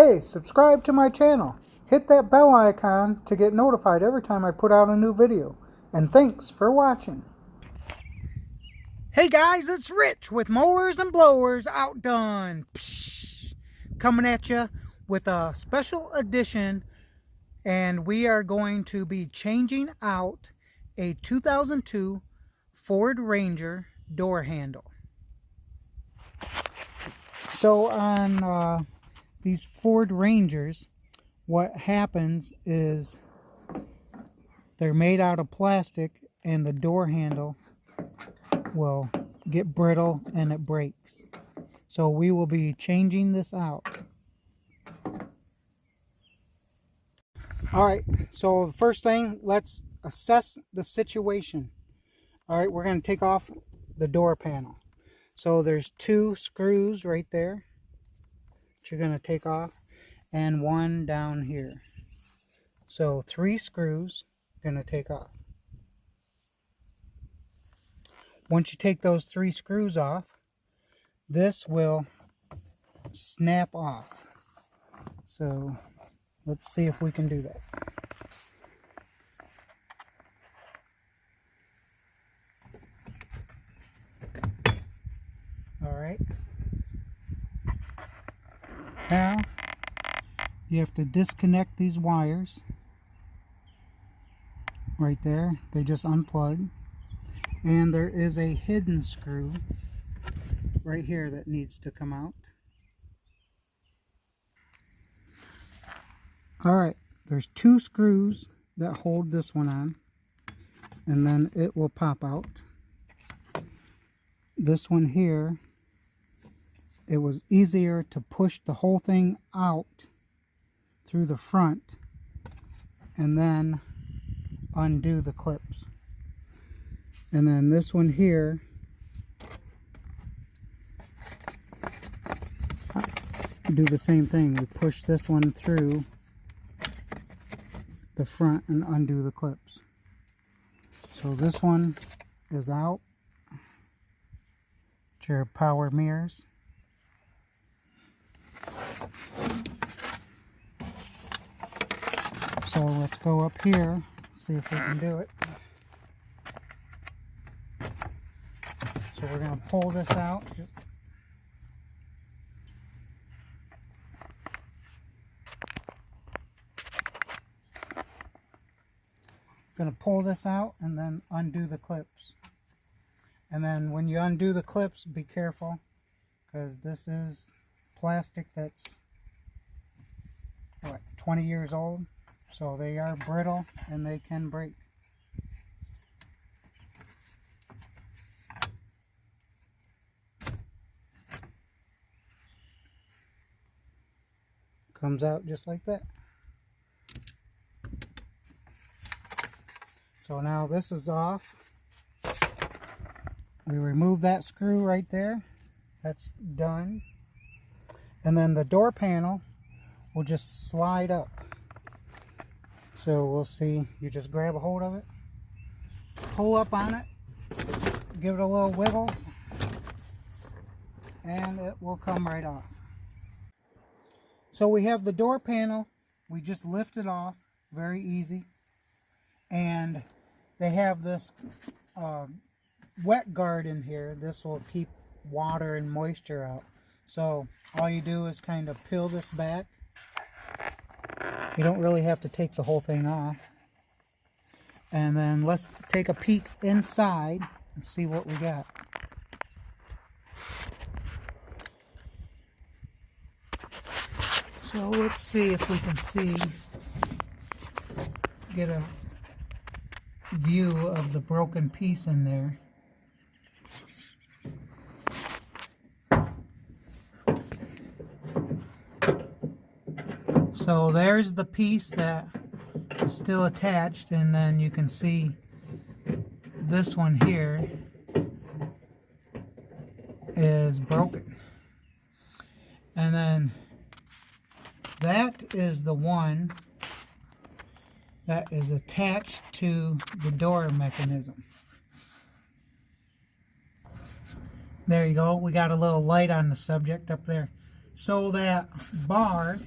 Hey, subscribe to my channel. Hit that bell icon to get notified every time I put out a new video. And thanks for watching. Hey guys, it's Rich with Mowers and Blowers Outdone. Psh, coming at you with a special edition, and we are going to be changing out a 2002 Ford Ranger door handle. So on these Ford Rangers, what happens is they're made out of plastic and the door handle will get brittle and it breaks. So we will be changing this out. Alright, so the first thing, let's assess the situation. Alright, we're going to take off the door panel. So there's 2 screws right there that you're going to take off, and 1 down here. So 3 screws you're going to take off. Once you take those 3 screws off, this will snap off. So let's see if we can do that. Alright. Now you have to disconnect these wires right there. They just unplug. And there is a hidden screw right here that needs to come out. Alright, there's 2 screws that hold this one on, and then it will pop out. This one here, it was easier to push the whole thing out through the front and then undo the clips. And then this one here, do the same thing. We push this one through the front and undo the clips. So this one is out. It's your power mirrors. So let's go up here, see if we can do it. So we're going to pull this out. Going to pull this out and then undo the clips. And then when you undo the clips, be careful, because this is plastic that's, what, 20 years old. So they are brittle and they can break. Comes out just like that. So now this is off. We remove that screw right there. That's done. And then the door panel will just slide up. So we'll see, you just grab a hold of it, pull up on it, give it a little wiggles, and it will come right off. So we have the door panel, we just lift it off, very easy. And they have this wet guard in here. This will keep water and moisture out. So all you do is kind of peel this back. You don't really have to take the whole thing off. And then let's take a peek inside and see what we got. So let's see if we can get a view of the broken piece in there. So there's the piece that is still attached, and then you can see this one here is broken. And then that is the one that is attached to the door mechanism. There you go. We got a little light on the subject up there. So that bar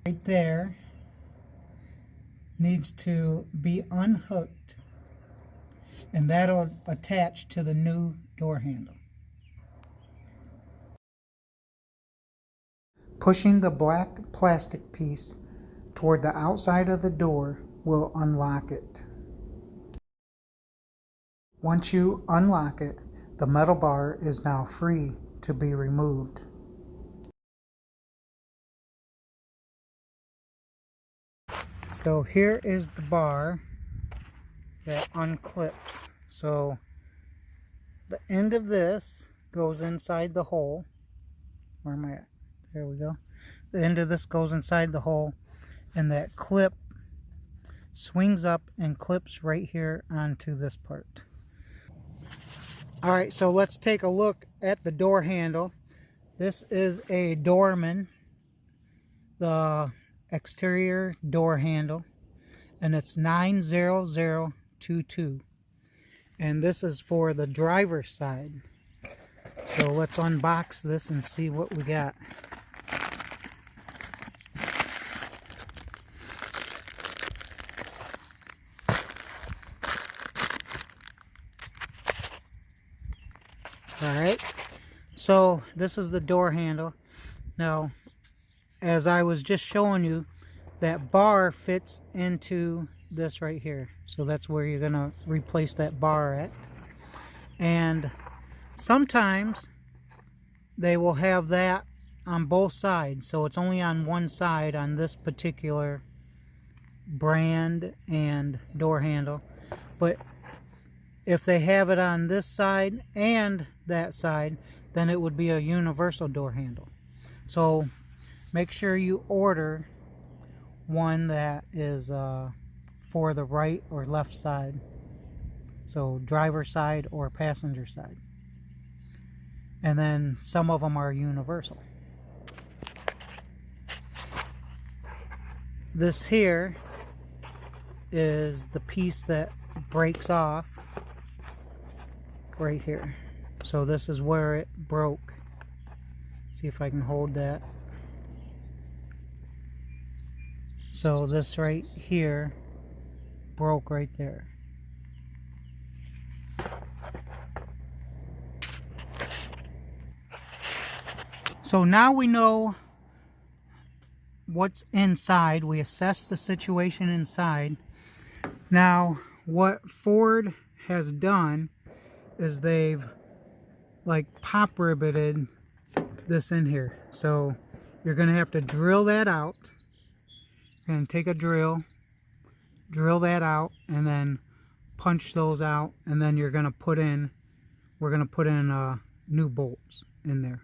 right there needs to be unhooked, and that'll attach to the new door handle. Pushing the black plastic piece toward the outside of the door will unlock it. Once you unlock it, the metal bar is now free to be removed. So here is the bar that unclips. So the end of this goes inside the hole. Where am I at? There we go. The end of this goes inside the hole, and that clip swings up and clips right here onto this part. Alright, so let's take a look at the door handle. This is a Doorman, the exterior door handle, and it's 90022, and this is for the driver's side. So let's unbox this and see what we got. Alright, so this is the door handle. Now, as I was just showing you, that bar fits into this right here. So that's where you're going to replace that bar at. And sometimes they will have that on both sides. So it's only on one side on this particular brand and door handle. But if they have it on this side and that side, then it would be a universal door handle. So make sure you order one that is for the right or left side. So driver side or passenger side. And then some of them are universal. This here is the piece that breaks off right here. So this is where it broke. See if I can hold that. So this right here broke right there. So now we know what's inside. We assess the situation inside. Now what Ford has done is they've like pop ribbeted this in here. So you're going to have to drill that out. And take a drill that out, and then punch those out, and then we're going to put in new bolts in there.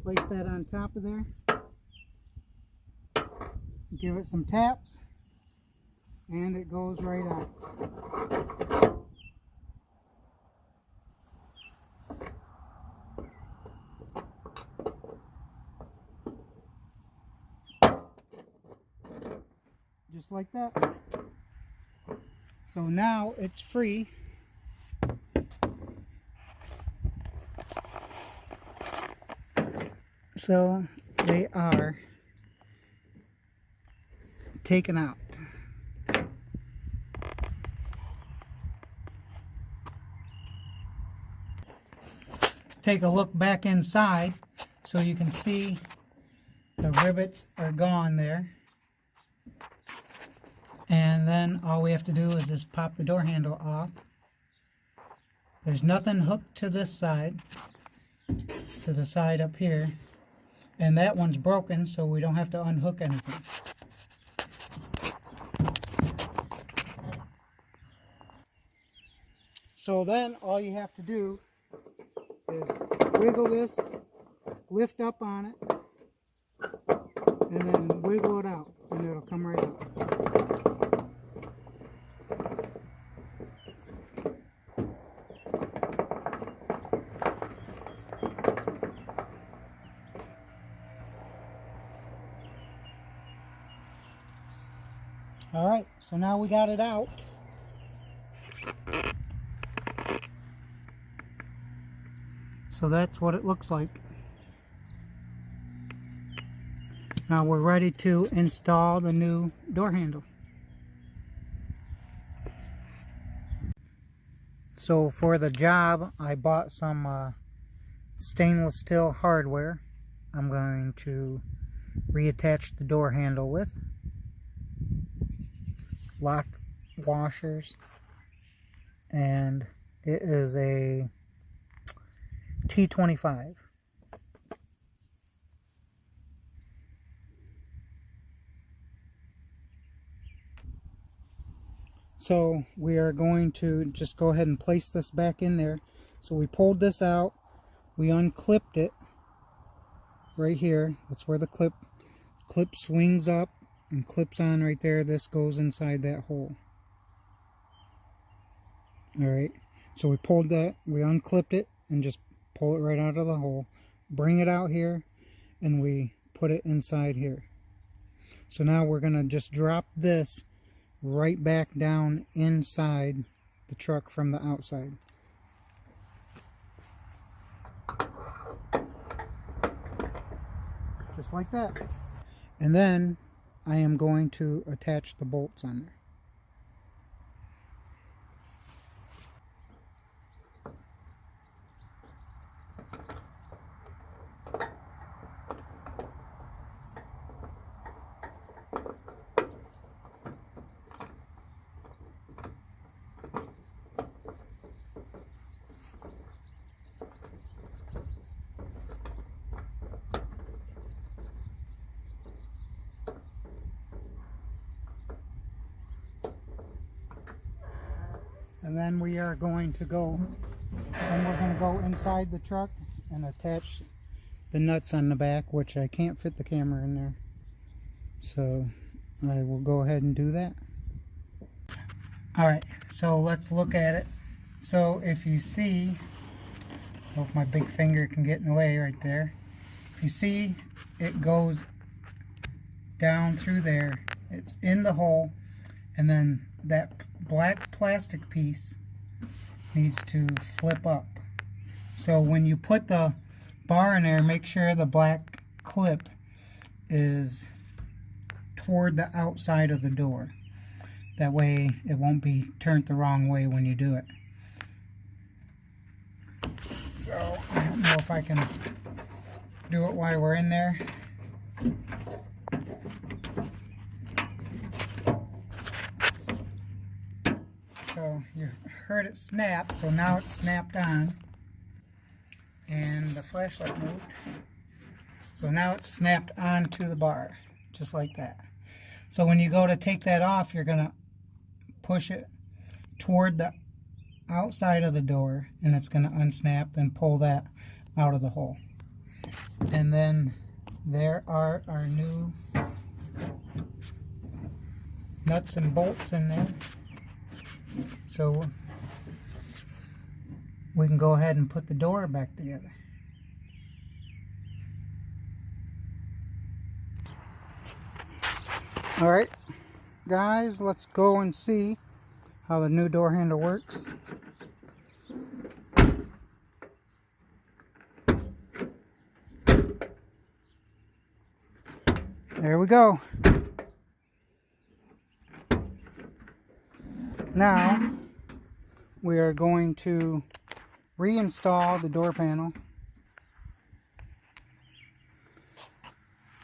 Place that on top of there. Give it some taps, and it goes right out. Just like that. So now it's free. So they are taken out. Take a look back inside so you can see the rivets are gone there. And then all we have to do is just pop the door handle off. There's nothing hooked to this side, to the side up here. And that one's broken, so we don't have to unhook anything. So then all you have to do is wiggle this, lift up on it, and then wiggle it out, and it'll come right out. Alright, so now we got it out. So that's what it looks like. Now we're ready to install the new door handle. So for the job, I bought some stainless steel hardware I'm going to reattach the door handle with. Lock washers, and it is a T25. So we are going to just go ahead and place this back in there. So we pulled this out, we unclipped it right here. That's where the clip swings up and clips on right there. This goes inside that hole. Alright, so we pulled that, we unclipped it and just pull it right out of the hole, bring it out here, and we put it inside here. So now we're going to just drop this right back down inside the truck from the outside. Just like that. And then I am going to attach the bolts on there. And then we are going to go, inside the truck and attach the nuts on the back, which I can't fit the camera in there. So I will go ahead and do that. Alright, so let's look at it. So if you see, hope my big finger can get in the way right there. If you see, it goes down through there. It's in the hole, and then that black plastic piece needs to flip up. So when you put the bar in there, make sure the black clip is toward the outside of the door. That way it won't be turned the wrong way when you do it. So I don't know if I can do it while we're in there. So you heard it snap, so now it's snapped on, and the flashlight moved. So now it's snapped onto the bar, just like that. So when you go to take that off, you're going to push it toward the outside of the door, and it's going to unsnap and pull that out of the hole. And then there are our new nuts and bolts in there. So we can go ahead and put the door back together. Alright guys, let's go and see how the new door handle works. There we go. Now we are going to reinstall the door panel.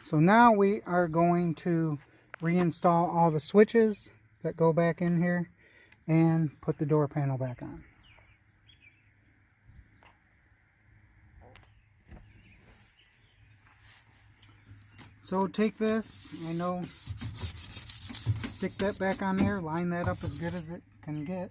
So now we are going to reinstall all the switches that go back in here and put the door panel back on. So take this, stick that back on there, line that up as good as it can get.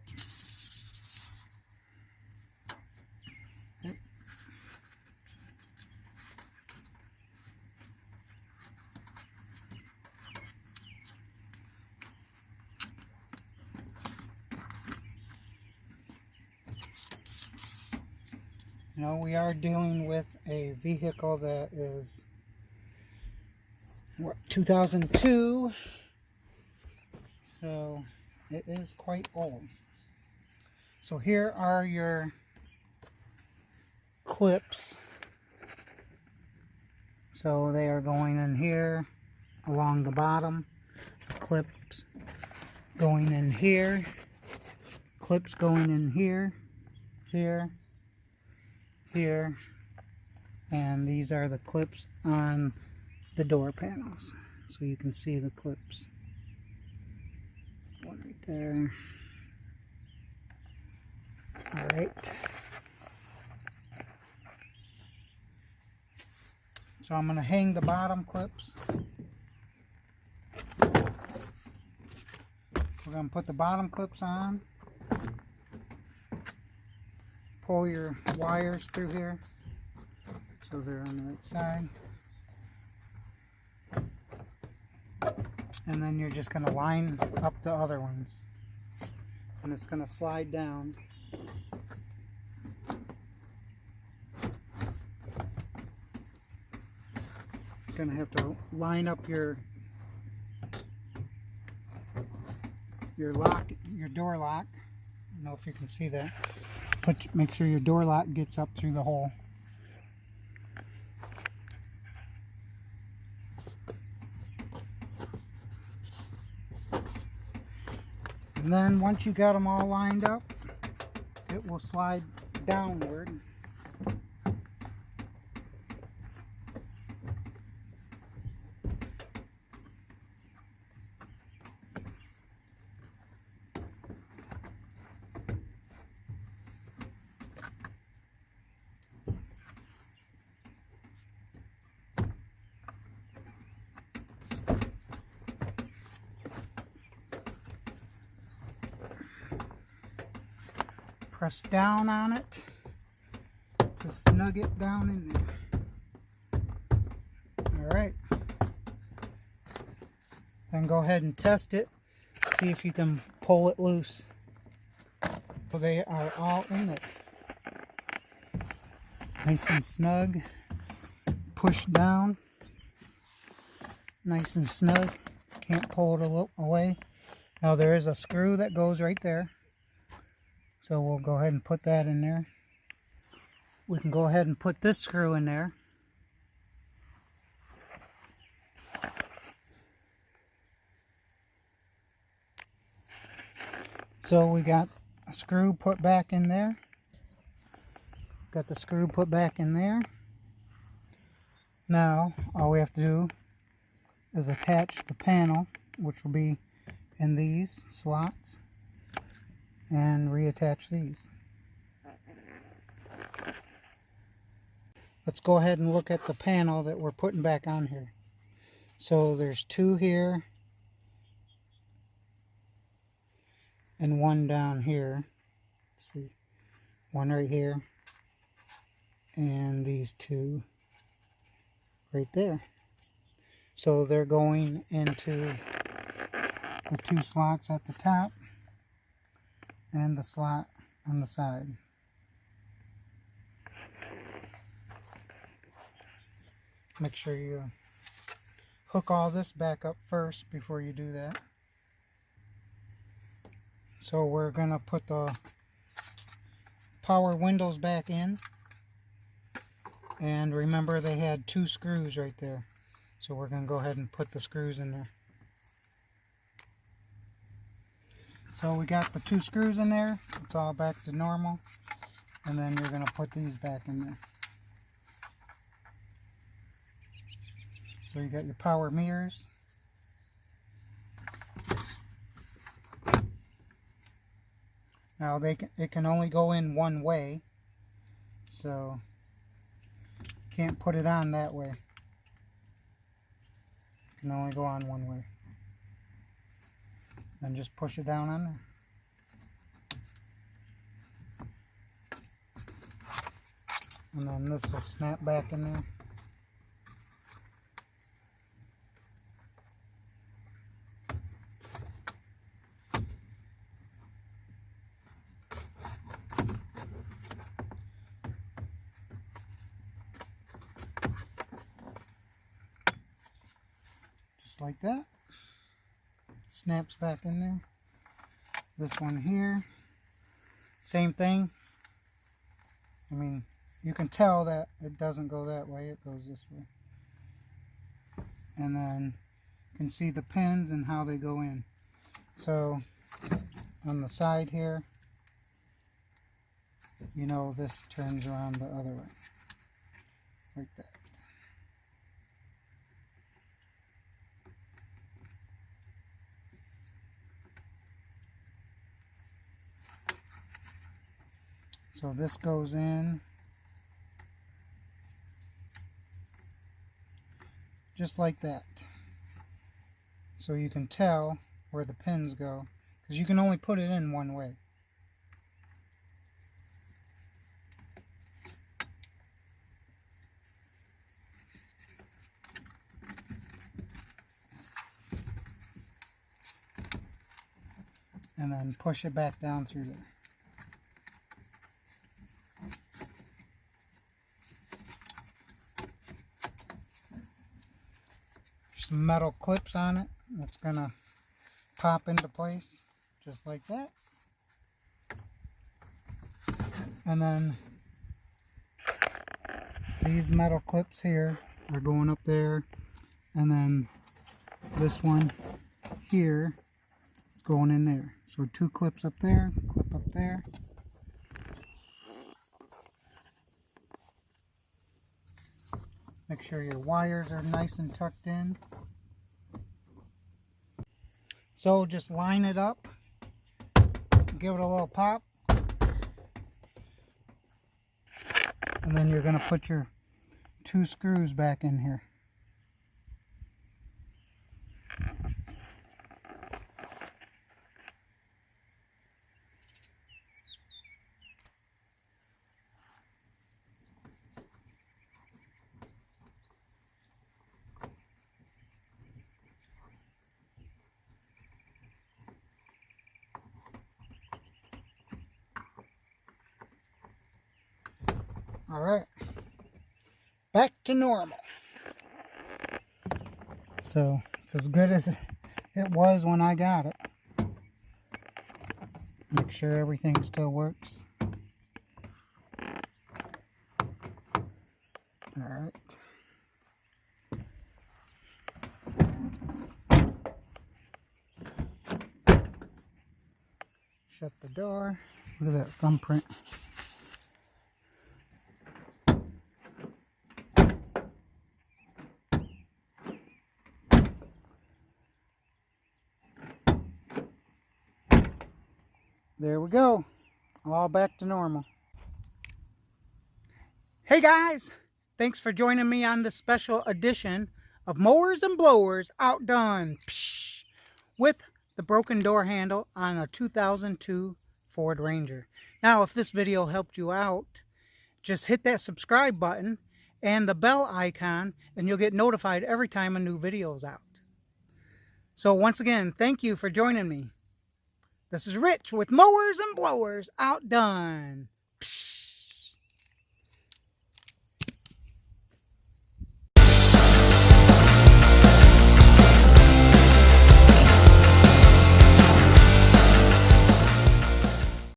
You know, we are dealing with a vehicle that is, what, 2002, so it is quite old. So here are your clips. So they are going in here along the bottom, the clips going in here, clips going in here, here, here, and these are the clips on the door panels, so you can see the clips. One right there. Alright. So I'm going to hang the bottom clips. We're going to put the bottom clips on. Pull your wires through here so they're on the right side. And then you're just going to line up the other ones. And it's going to slide down. You're going to have to line up your lock, your door lock. I don't know if you can see that. Make sure your door lock gets up through the hole. And then once you got them all lined up, it will slide downward. Press down on it to snug it down in there. Alright. Then go ahead and test it. See if you can pull it loose. So they are all in it. Nice and snug. Push down. Nice and snug. Can't pull it away. Now there is a screw that goes right there. So we'll go ahead and put that in there. We can go ahead and put this screw in there. So we got a screw put back in there. Got the screw put back in there. Now all we have to do is attach the panel, which will be in these slots, and reattach these. Let's go ahead and look at the panel that we're putting back on here. So there's two here and one down here. Let's see, one right here and these two right there. So they're going into the two slots at the top and the slot on the side. Make sure you hook all this back up first before you do that. So we're going to put the power windows back in. And remember, they had two screws right there. So we're going to go ahead and put the screws in there. So we got the two screws in there. It's all back to normal. And then you're going to put these back in there. So you got your power mirrors. Now it can only go in one way. So can't put it on that way. It can only go on one way. Then just push it down on there. And then this will snap back in there. like that. Snaps back in there. This one here, same thing. I mean, you can tell that it doesn't go that way, it goes this way. And then you can see the pins and how they go in. So on the side here, you know, this turns around the other way, like that. So this goes in just like that. So you can tell where the pins go, because you can only put it in one way. And then push it back down through there. Some metal clips on it that's gonna pop into place just like that. And then these metal clips here are going up there, and then this one here is going in there. So 2 clips up there, clip up there. Make sure your wires are nice and tucked in. So just line it up, give it a little pop, and then you're going to put your 2 screws back in here. Alright, back to normal. So it's as good as it was when I got it. Make sure everything still works. Alright. Shut the door. Look at that thumbprint. There we go. All back to normal. Hey guys! Thanks for joining me on this special edition of Mowers and Blowers Outdone. Psh, with the broken door handle on a 2002 Ford Ranger. Now, if this video helped you out, just hit that subscribe button and the bell icon, and you'll get notified every time a new video is out. So once again, thank you for joining me. This is Rich with Mowers and Blowers Outdone. Psh.